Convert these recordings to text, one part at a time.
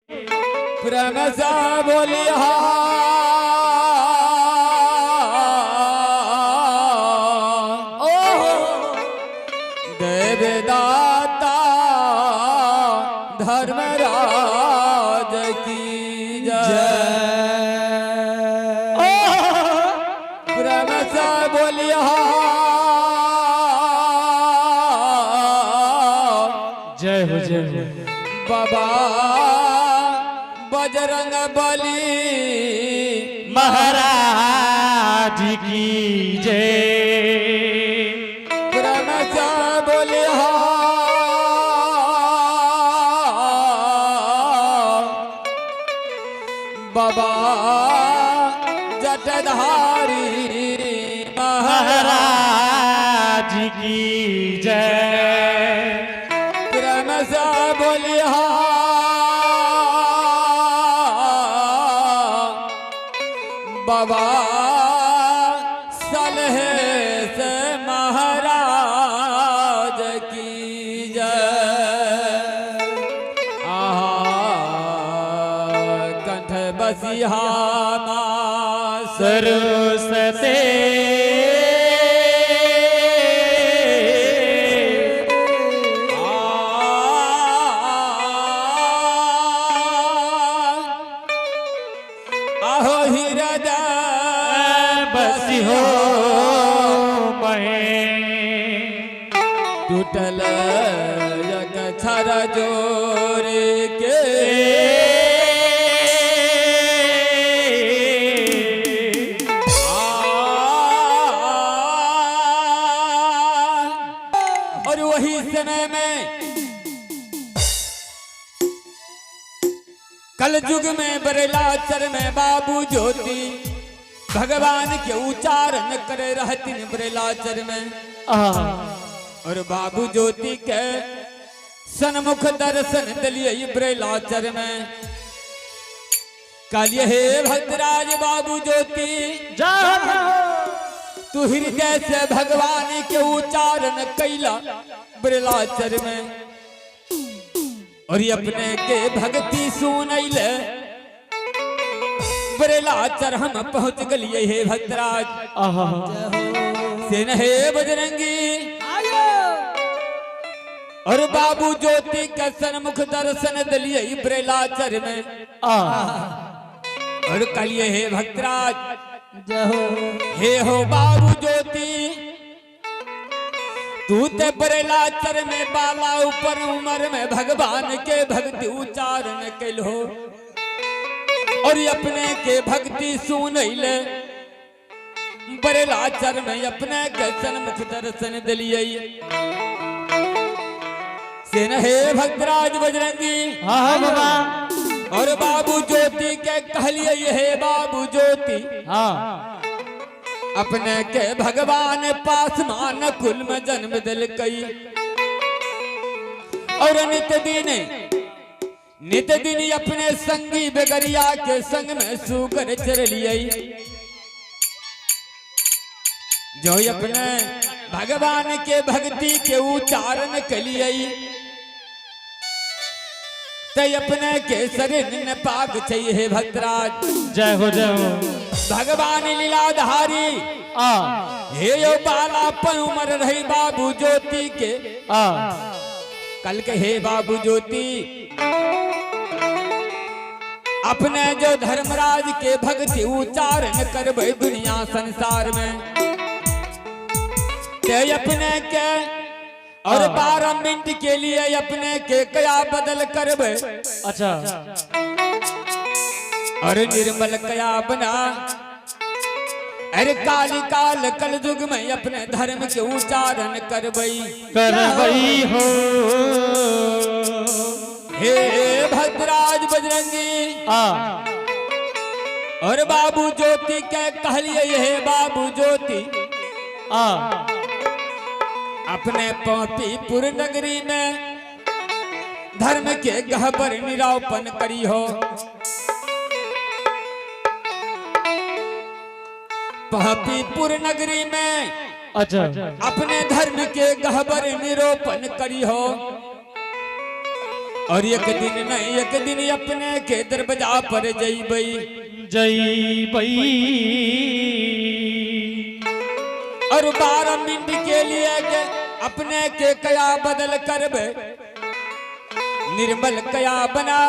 प्रेम सा बोलिया देवदाता धर्मराज की जय। प्रेम सा बोलिया जय हो जय हो। बाबा बजरंग बली महाराज की जय। प्रेम से बोलिया बाबा जटाधारी महाराज की जय। प्रेम से बोलिया बाबा सलहे से महाराज की जय। कंठ बसिहा मां सरस्वती आहो हृदय बसी हो मैं टूटल जग छर जोर के और वही समय में कल युग में बरेलाचर में बाबू ज्योति भगवान के उच्चारण करे रहतीन बरेलाचर में। और बाबू ज्योति के सन्मुख दर्शन दिलिए बरेलाचर में। कालिए हे भद्राज बाबू ज्योति तू हृदय से भगवान के उच्चारण कैला बरेलाचर में। और ये अपने के भक्ति सुनैले बरेलाचर हम पहुंच गलिए हे भद्राज से हे बजरंगी। और बाबू ज्योति के सन्मुख दर्शन दिलिए बरेलाचर में। और कलिए हे भद्राज हे हो बाबू ज्योति तू ते बरेलाचर में बाला ऊपर उमर में भगवान के भक्ति उच्चारण कैलो। और अपने के भक्ति सुनैले बरेलाचर में अपने के सन्मुख दर्शन दिलिए से हे भद्राज बजरंगी। और बाबू ज्योति के कहलिए हे बाबू ज्योति अपने के भगवान पासमान कुल में जन्म दिल कई। और नित दिन अपने संगी बेगरिया के संग में सुकर चर लिए जो अपने भगवान के भक्ति के उच्चारण के लिए ते अपने के शरीर न पाक चाहिए भद्राज। जय हो जय हो। भगवान लीलाधारी हे यो बालापन उमर रही बाबू ज्योति के। कल के हे बाबू ज्योति अपने जो धर्मराज के भक्ति उच्चारण करबे दुनिया संसार में ते अपने के। और 12 मिनट के लिए अपने के कया बदल करबे। अच्छा और निर्मल कया बना। अरे काली काल कल युग में अपने धर्म के उच्चारण करबई हो। हे भद्राज बजरंगी। और बाबू ज्योति के कहलिए हे बाबू ज्योति अपने पौतीपुर नगरी में धर्म के गहबर निरापन करी हो। पौतीपुर नगरी में अच्छा अपने धर्म के गहबर निरूपण करी हो। और एक दिन नहीं एक दिन अपने के दरवाजा पर जईबई जय बई और 12 मिनट के लिए के अपने के कया बदल करबे निर्मल कया बना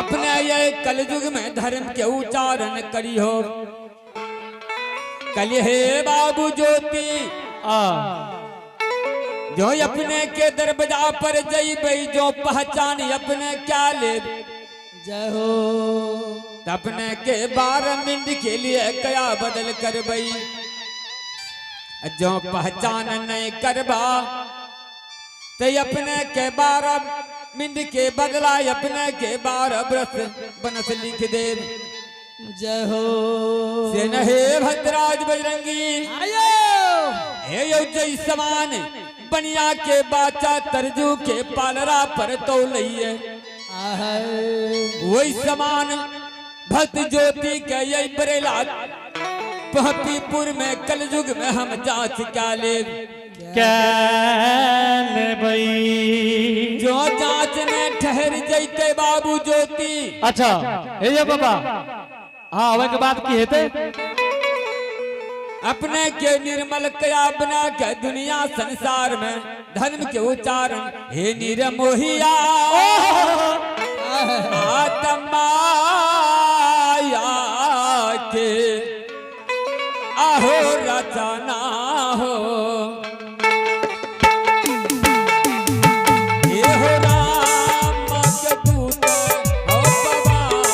अपने ये कलयुग में धर्म के उच्चारण करी हो कल हे बाबू ज्योति जो अपने के दरवाजा पर जईबे जो पहचान अपने क्या ले जय हो अपने के 12 मिनट के लिए कया बदल करबई जो पहचान नहीं करबा तो अपने के 12 मिनट के बदला अपने के 12 बरस बनस लिख दे जय हो से न हे भद्राज बजरंगी आयो हे यो जय समान बनिया के बाचा तरजू के पालरा पर तो लइए वही समान भक्त ज्योति के ये बरेला पहपीपुर में कलयुग में हम जांच क्या ले भाई जो जांच में ठहर जैते बाबू ज्योति अच्छा ये बाबा हाँ अवे के बात की हेते अपने के निर्मल कया बना के दुनिया संसार में धर्म के उच्चारण हे निरमोहिया आत्मा के आहो रचना हो हे हो राम के दूत हो भगवान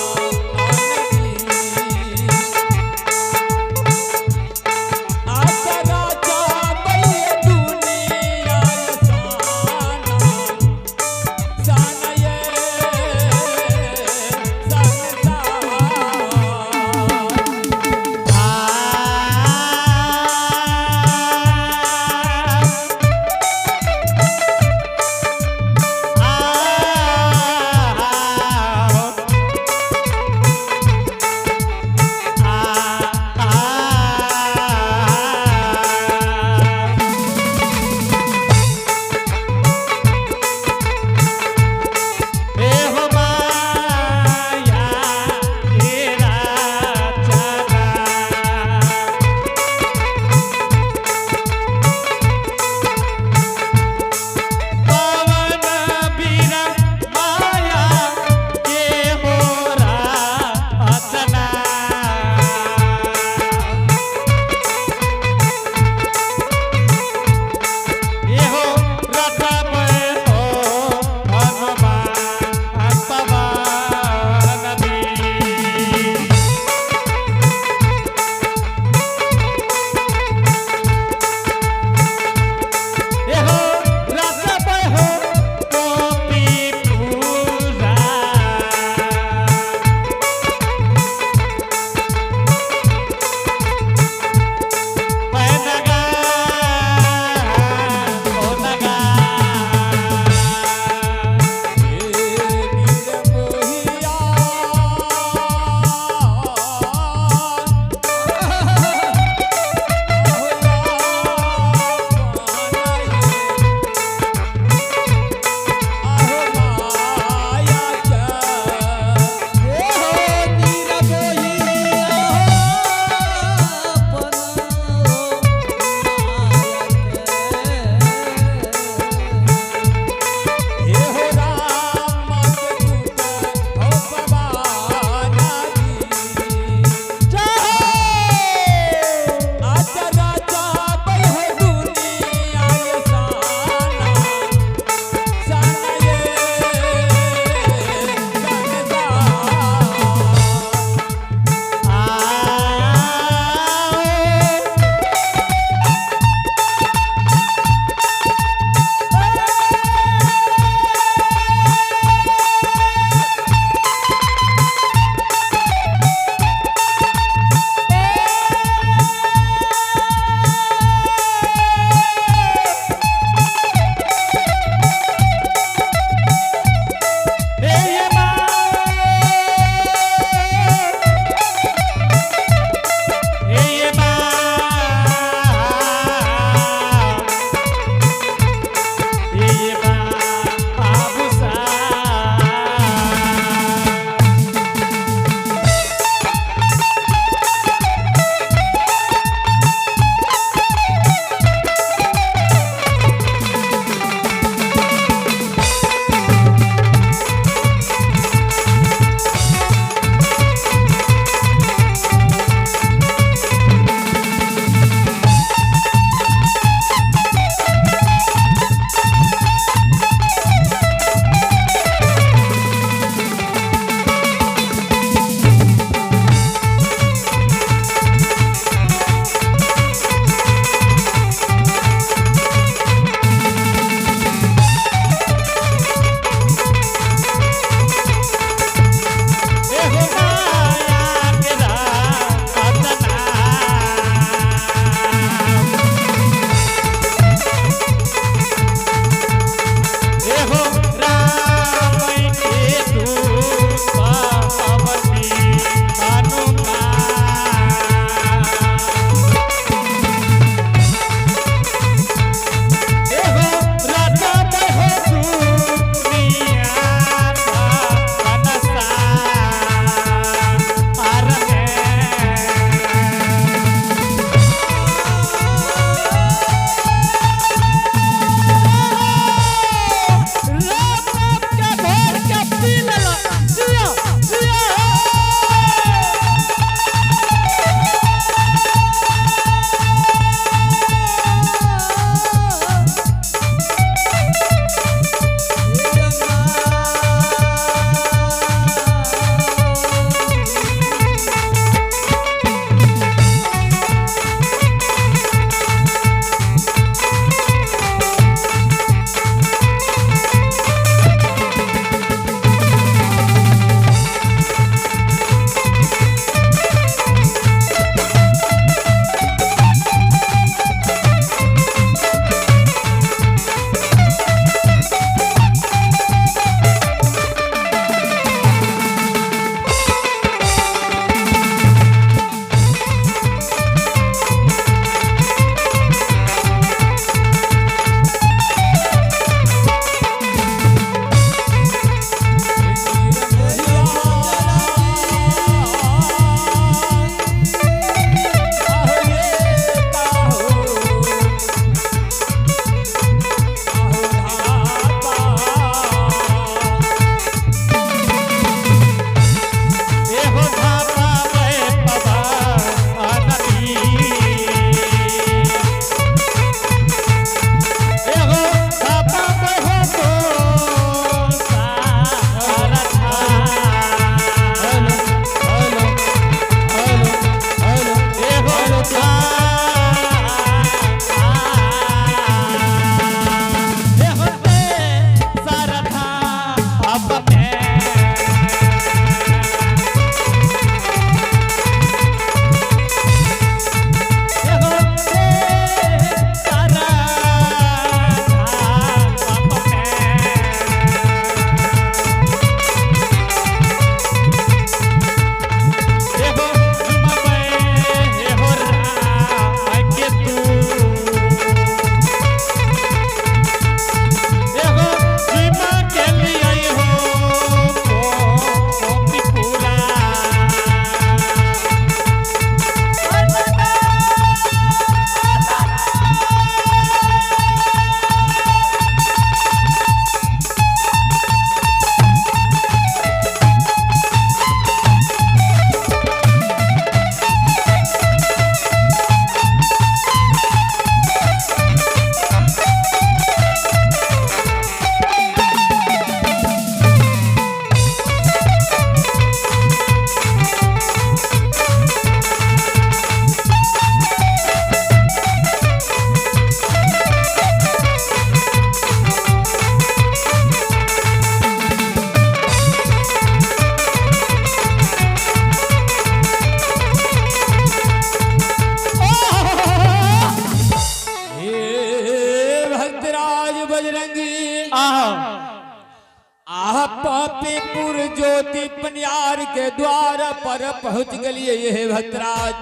ज्योति पनियार के द्वार पर पहुंच गलिए ये भक्तराज।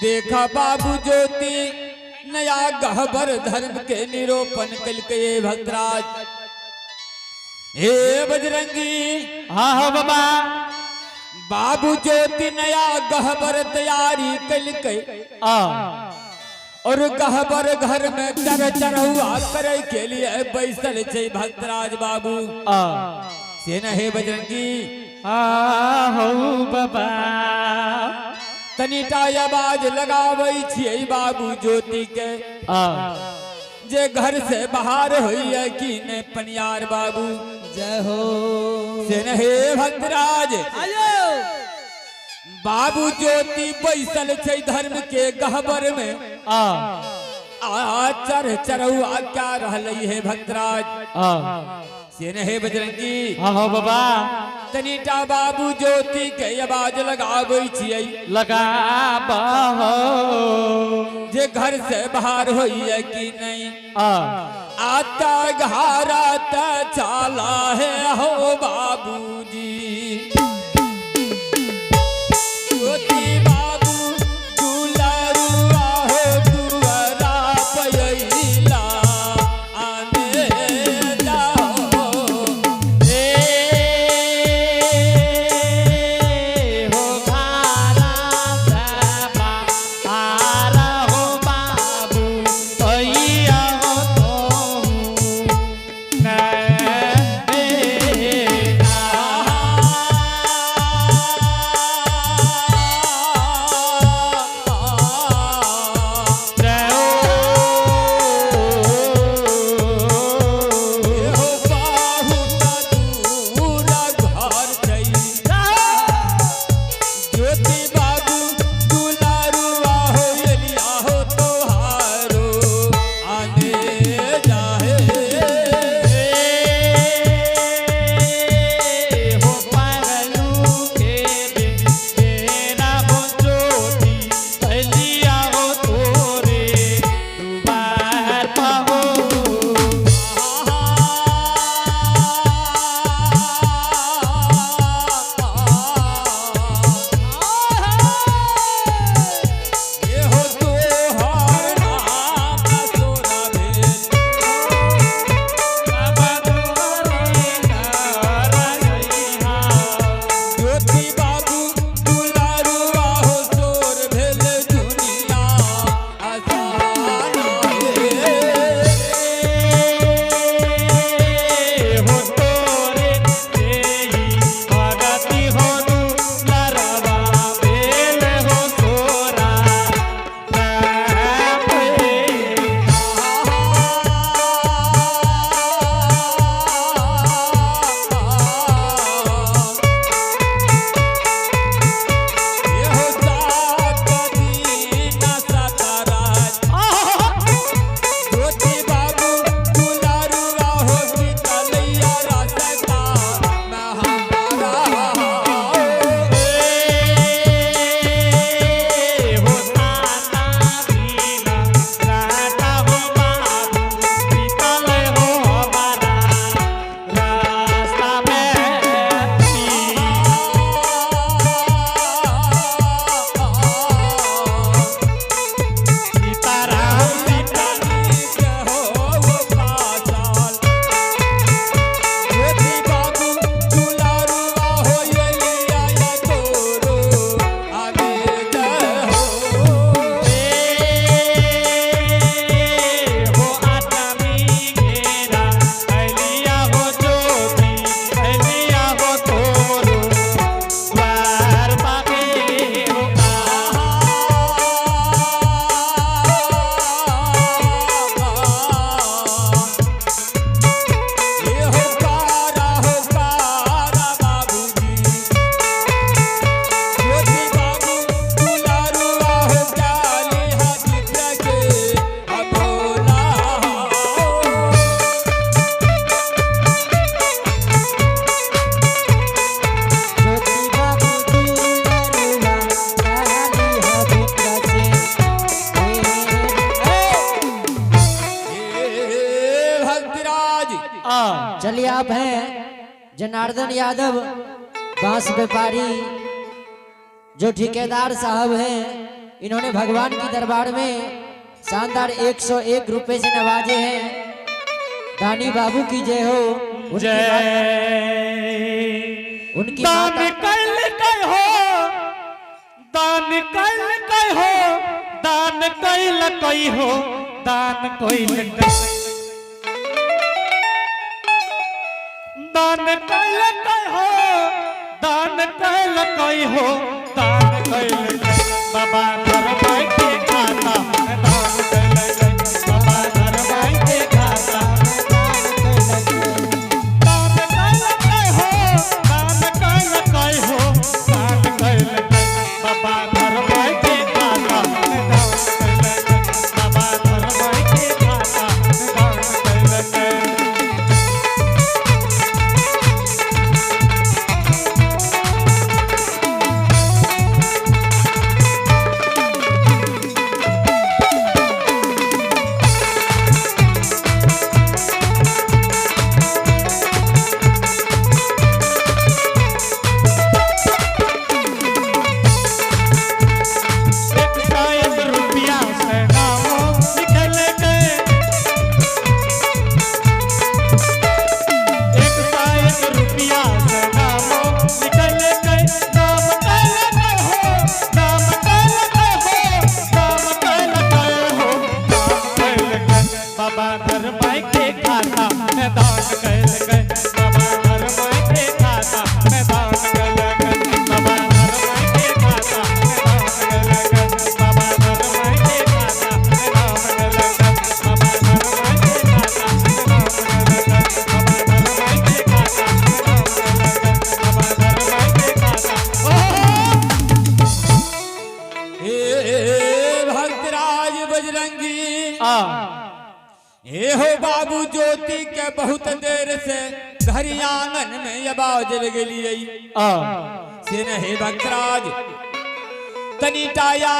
देखा बाबू ज्योति नया गहबर धर्म के निरूपण कल के ये भक्तराज। हे बजरंगी हाँ हाँ बाबा बाबू ज्योति नया गहबर तैयारी कल के और गहबर घर में चरहुआ करे के लिए बैसल छे भक्तराज बाबू। से न हे बजरंगी हो बाबा तनिटा आवाज लगाबै छियै बाबू ज्योति के जे घर से बाहर होइए कि ने पनियार बाबू। जय हो से न हे भक्तराज आयो बाबू ज्योति बैसल छे धर्म के गहबर में चरहुआ क्या रहलै हे भक्तराज। से न हे बजरंगी हाँ बाबा तनिटा बाबू ज्योति के आवाज लगाबै छियै लगाबा हो जे घर से बाहर होइए कि नहीं। आता घारा चाला है हो बाबूजी ज्योति बाबू दुलरुआ हो दुआरा पयैला आने जाओ ए हो घारा सबा आरा हो बाबू भैया हो तो जनार्दन यादव बांस व्यापारी जो ठेकेदार साहब हैं, इन्होंने भगवान की दरबार में शानदार 101 रुपए से नवाजे हैं। दानी बाबू की जय हो। उनकी दान कैल कई हो, दान कैल कई हो, दान कैल कई हो, दान कैल कई, दान कैल कई हो, दान कैल कई हो, दान कैल कई। बाबा धरबाई के खाता में दान कैल कई, बाबा धरबाई के खाता दान कैल कई हो, दान कैल कई हो, दान कैल कई। बाबा धरबाई के खाता में दान कैल कई, बाबा धरबाई के खाता में दान कैल कई। बाबा धरबाई के खाता में दान कैल गए, बाबा धरबाई के खाता में दान कैल गए, बाबा धरबाई के खाता में दान कैल गए, बाबा धरबाई के खाता में दान कैल गए, बाबा धरबाई के खाता में दान कैल गए, बाबा धरबाई के खाता में दान कैल गए, बाबा धरबाई के खाता। हे भक्तराज बजरंगी हे हो बाबू ज्योति के बहुत देर से घर आंगन में आवाज लगली से न हे भक्तराज तनिटाया